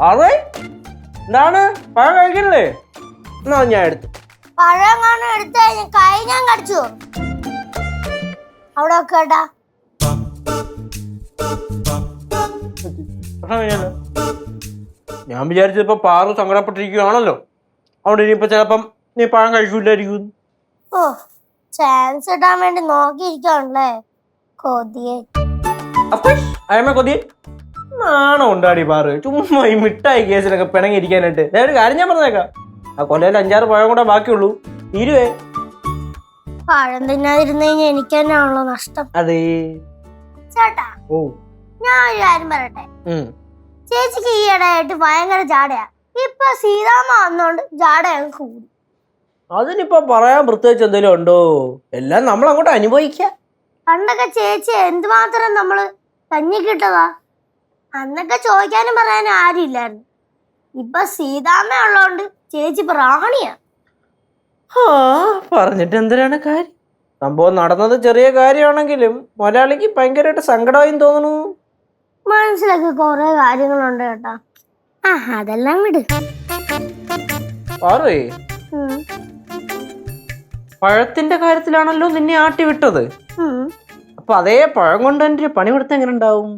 അതെ എന്താണ് പഴം കഴിക്കണല്ലേ? എന്നാ ഞാൻ എടുത്തു. പഴം കാണാൻ എടുത്ത കൈ ഞാൻ കടിച്ചു. അവിടെ കേട്ടാ ഞാൻ വിചാരിച്ചത് ഇപ്പൊ പാറു സങ്കടപ്പെട്ടിരിക്കുകയാണല്ലോ, അവിടെ ഇനിയിപ്പോ ചിലപ്പം നീ പഴം കഴിക്കൂലായിരിക്കും. ഓ ചാൻസ് ഇടാൻ വേണ്ടി നോക്കിയിരിക്കണല്ലേ. കൊതിയെ അയമ്മ കൊതി നാണം ഉണ്ടാടി പാറ്. ചുമ്മാ ഈ മിഠായി കേസിലൊക്കെ പിണങ്ങിയിരിക്കാനായിട്ട്. ഒരു കാര്യം ഞാൻ പറഞ്ഞേക്കാം, ആ കൊല്ലയിൽ 5-6 പഴം കൂടെ ബാക്കിയുള്ളൂ, തീരുവേ. പഴം തിന്നാതിരുന്നു കഴിഞ്ഞാൽ എനിക്ക് തന്നെയാണല്ലോ നഷ്ടം. അതെ ചേട്ടാ, ഓ ഞാൻ ഒരു കാര്യം പറയട്ടെ. ചേച്ചിക്ക് ഈ ഇടയായിട്ട് ഭയങ്കര ജാടയാ. ഇപ്പൊ സീതാമ്മ വന്നോണ്ട് ജാട ഞങ്ങൾക്ക് കൂടി. അതിനിപ്പോ പറയാൻ പ്രത്യേകിച്ച് എന്തെങ്കിലും ഉണ്ടോ? എല്ലാം നമ്മൾ അങ്ങോട്ട് അനുഭവിക്ക. പണ്ടൊക്കെ ചേച്ചി എന്തുമാത്രം നമ്മള് കഞ്ഞി കിട്ടതാ. അന്നൊക്കെ ചോദിക്കാനും പറയാനും ആരും ഇല്ലായിരുന്നു. ഇപ്പൊ സീതാമ്മ ഉള്ളോണ്ട് ചേച്ചി പ്രാണിയാ. പറഞ്ഞിട്ട് എന്തിനാണ് കാര്യം? സംഭവം നടന്നത് ചെറിയ കാര്യമാണെങ്കിലും മലയാളിക്ക് ഭയങ്കരമായിട്ട് സങ്കടമായി തോന്നുന്നു. മനസ്സിലൊക്കെ കൊറേ കാര്യങ്ങളുണ്ട് കേട്ടാ. അതെല്ലാം വിട്. പാറേ, പഴത്തിന്റെ കാര്യത്തിലാണല്ലോ നിന്നെ ആട്ടി വിട്ടത്. അപ്പൊ അതേ പഴം കൊണ്ട് എന്റെ പണി കൊടുത്ത എങ്ങനെ ഉണ്ടാവും?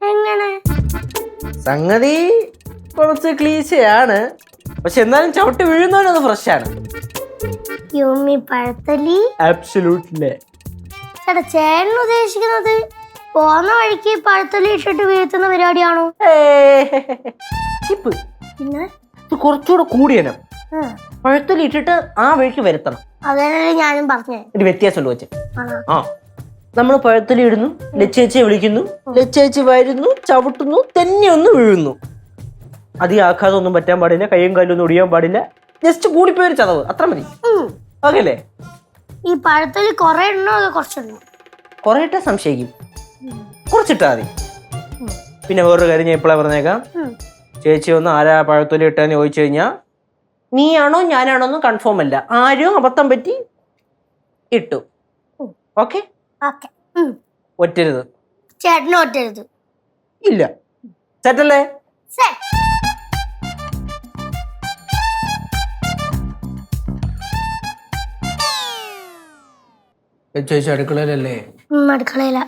എങ്ങനെ? സംഗതി കുറച്ച് ക്ലീശയാണ്, പക്ഷെ എന്നാലും ചവിട്ടി വീഴുന്നവനത് ഫ്രഷ് ആണ്. പഴത്തൊലി ആബ്സല്യൂട്ട്ലി. ചേട്ടാ, ചേട്ടൻ ഉദ്ദേശിക്കുന്നത് പോന്ന വഴിക്ക് പഴത്തൊലി ഇട്ടിട്ട് വീഴ്ത്തുന്ന പരിപാടിയാണോ? പിന്നെ കുറച്ചുകൂടെ കൂടിയനം പഴത്തൊലി ഇട്ടിട്ട് ആ വഴിക്ക് വരുത്തണം. അതല്ലേ ഞാനും പറഞ്ഞേ. ഒരു വ്യത്യാസമുണ്ട് വെച്ച്. നമ്മൾ പഴത്തൊലി ഇടുന്നു, ലച്ചേച്ചിയെ വിളിക്കുന്നു, ലച്ചേച്ചി വരുന്നു, ചവിട്ടുന്നു, തന്നെ ഒന്ന് വീഴുന്നു. അധികം ആഘാതം ഒന്നും പറ്റാൻ പാടില്ല, കയ്യും കാലും ഒന്നും ഒടിയാൻ പാടില്ല, ജസ്റ്റ് കൂടിപ്പോയൊരു ചതവ്, അത്ര മതി. ഓക്കെ അല്ലേ? ഈ പഴത്തൊലി കുറെ എണ്ണോ അതോ കുറച്ചെണ്ണോ? കുറെ ഇട്ടാ സംശയിക്കും, കുറച്ചിട്ടാ മതി. പിന്നെ വേറൊരു കാര്യം ഞാൻ ഇപ്പോഴാ പറഞ്ഞേക്കാം. ചേച്ചി ഒന്ന് ആരാ പഴത്തൊലി ഇട്ടാന്ന് ചോദിച്ചു കഴിഞ്ഞാൽ നീയാണോ ഞാനാണോ എന്ന് കൺഫേം അല്ല, ആരും അബദ്ധം പറ്റി ഇട്ടു. ഓക്കെ? ഒറ്റരുത്. ചേട്ടനും ഒറ്റരുത്. ഇല്ല. സെറ്റല്ലേ? ചേച്ചി അടുക്കളയിലല്ലേ? അടുക്കളയില.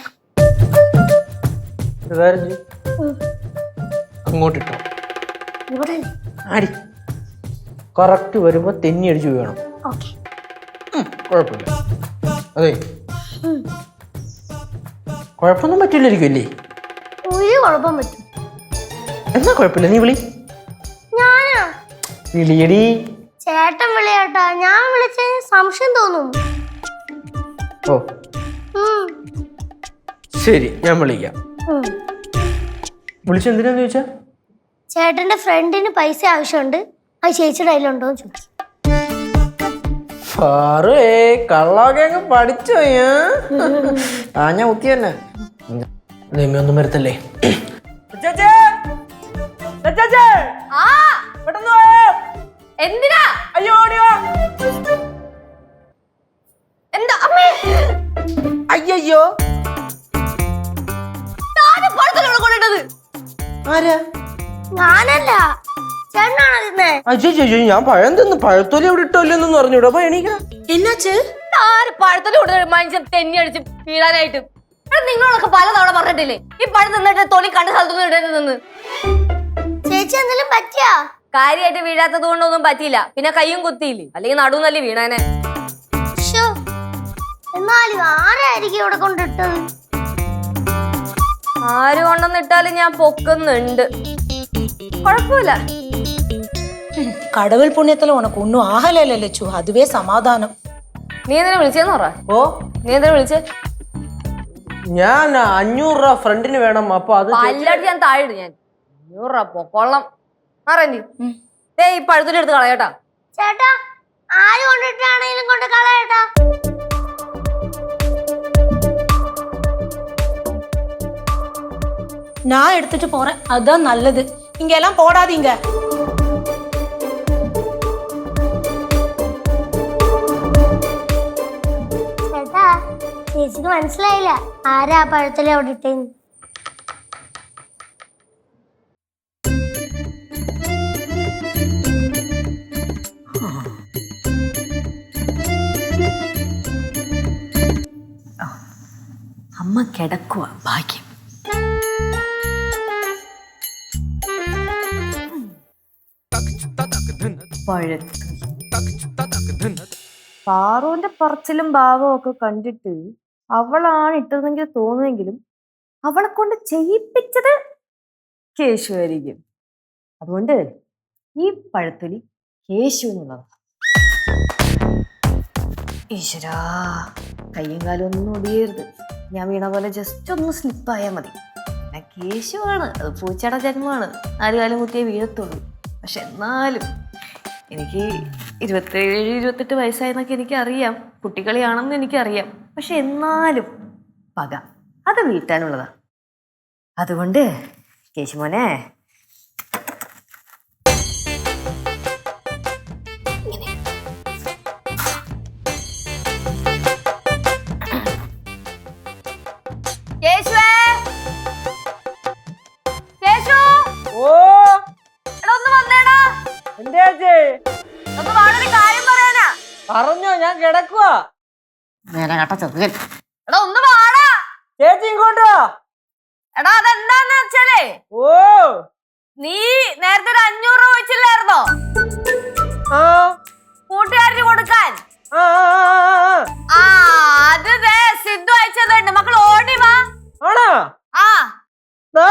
അങ്ങോട്ടിട്ടോ. ആടി കറക്റ്റ് വരുമ്പോ തെന്നി അടിച്ചു വീഴണം. കുഴപ്പമില്ല. അതെ, കുഴപ്പമൊന്നും പറ്റില്ലായിരിക്കും അല്ലേ? ഒരു കുഴപ്പം പറ്റും. എന്നാ കുഴപ്പമില്ല, നീ വിളി. ഞാനാ വിളിയടി. ചേട്ടൻ വിളിയാട്ടാ. ഞാൻ വിളിച്ച സംശയം തോന്നും. ഓ ശരി, ഞാൻ വിളിക്കാം. വിളിച്ചെന്തിനാന്ന് ചോദിച്ചാ ചേട്ടന്റെ ഫ്രണ്ടിന് പൈസ ആവശ്യമുണ്ട്, അത് ചേച്ചിയുടെ കയ്യിലുണ്ടോന്ന് ചോദിച്ചു. കള്ളൊക്കെ അങ്ങ് പഠിച്ചോ? ഞാൻ കുത്തി തന്നെ. ഒന്നും വരത്തല്ലേ? എന്തിനാ? അയ്യോ എന്താ അമ്മേ? അയ്യോ, കൊണ്ടിട്ടത് ആരാ? ഞാനല്ല, ചേട്ടനാണ് തിന്നേ. അയ്യോ, ഞാൻ പഴം തിന്ന്. പഴത്തൊലി അവിടെ ഇട്ടല്ലോന്ന് പറഞ്ഞൂടാ. അപ്പൊ എണീക്ക. എന്നാച്ച്? പഴത്തൊലി കൂടുതൽ മനുഷ്യൻ തെന്നി അടിച്ച് വീഴാനായിട്ട്. നിങ്ങളൊക്കെ പലതവണ പറഞ്ഞിട്ടില്ലേ ഈ പഴം തിന്നിട്ട് തൊലി കണ്ട സ്ഥലത്തൊന്നും ഇടരുത് നിന്ന്? ചേച്ചി എന്തെങ്കിലും പറ്റിയാ? കാര്യമായിട്ട് വീഴാത്തത് കൊണ്ടൊന്നും പറ്റിയില്ല, പിന്നെ കയ്യും കുത്തിയില്ലേ, അല്ലെങ്കിൽ നടുന്നല്ലേ വീണാനെ. എന്നാലും ആരായിരിക്കും ഇവിടെ കൊണ്ടിട്ടത്? ആര് കൊണ്ടെന്നിട്ടാലും ഞാൻ പൊക്കുന്നുണ്ട്, കുഴപ്പമില്ല. கடவுள் புண்ணியத்துல உனக்கு ஒன்னும் ஆகல லட்சு, அதுவே சமாதானம். നീ എന്തിനാ വിളിച്ചെന്ന് പറ. ഓ, നീ എന്തിനാ വിളിച്ചേ? ഞാൻ 500 രൂപ ഫ്രണ്ടിന് വേണം. അപ്പൊ അത് പല്ലടി ഞാൻ താഴെ ഞാൻ 500 രൂപ പൊക്കോളം അറിയ. ഈ പഴുത്തൊലി എടുത്ത് കളയട്ടാ. ചേട്ടാ, ആര് കൊണ്ടിട്ടാണെങ്കിലും കൊണ്ട് കളയട്ടാ. நான் எடுத்துட்டு போறேன், அதான் நல்லது. இங்க எல்லாம் போடாதீங்க. ചേട്ടാ, ചേച്ചിക്ക് മനസ്സിലായില്ല ആരാ ആ പഴത്തൊലി അവിടെ ഇട്ടേന്ന്. അമ്മ കിടക്കുക ഭാഗ്യം. പാറുവിന്റെ പറച്ചിലും ഭാവവും ഒക്കെ കണ്ടിട്ട് അവളാണ് ഇട്ടതെങ്കിൽ തോന്നുമെങ്കിലും അവളെ കൊണ്ട് ചെയ്യിപ്പിച്ചത് കേശുവായിരിക്കും. അതുകൊണ്ട് ഈ പഴത്തൊലി കേശു എന്നുള്ളതാണ്. ഈശ്വരാ, കയ്യും കാലും ഒന്നും ഒടിയരുത്. ഞാൻ വീണ പോലെ ജസ്റ്റ് ഒന്ന് സ്ലിപ്പായാൽ മതി. ഞാൻ കേശുവാണ്, അത് പൂച്ചയുടെ ജന്മമാണ്. 4 കാലം കുത്തിയേ വീഴത്തുള്ളൂ. പക്ഷെ എന്നാലും എനിക്ക് 27-28 വയസ്സായെന്നൊക്കെ എനിക്കറിയാം. കുട്ടികളിയാണെന്ന് എനിക്കറിയാം. പക്ഷെ എന്നാലും പക അത് വീട്ടാനുള്ളതാ. അതുകൊണ്ട് കേശുമോനെ, കേശുവേ, കേശു, ഓ എടാ ഒന്ന് വന്നേടാ. എന്റെ ചേച്ചി ഒന്ന് വാടൊരു കാര്യം പറയാനാ. പറഞ്ഞോ, ഞാൻ കിടക്കുക. എടാ ഒന്ന് വാടാ. ചേച്ചി ഇങ്ങോട്ട് വാ. എടാ അതെന്താന്ന് വെച്ചാലേ, ഓ നീ നേരത്തെ ഒരു 500 രൂപ വെച്ചില്ലായിരുന്നോ ആ കൂട്ടുകാരന് കൊടുക്കാൻ? ആ ആ അത് ദേ സിദ്ധു അയച്ചതുണ്ട്. മക്കൾ ഓടി വാ. ആണോ? ആ ദാ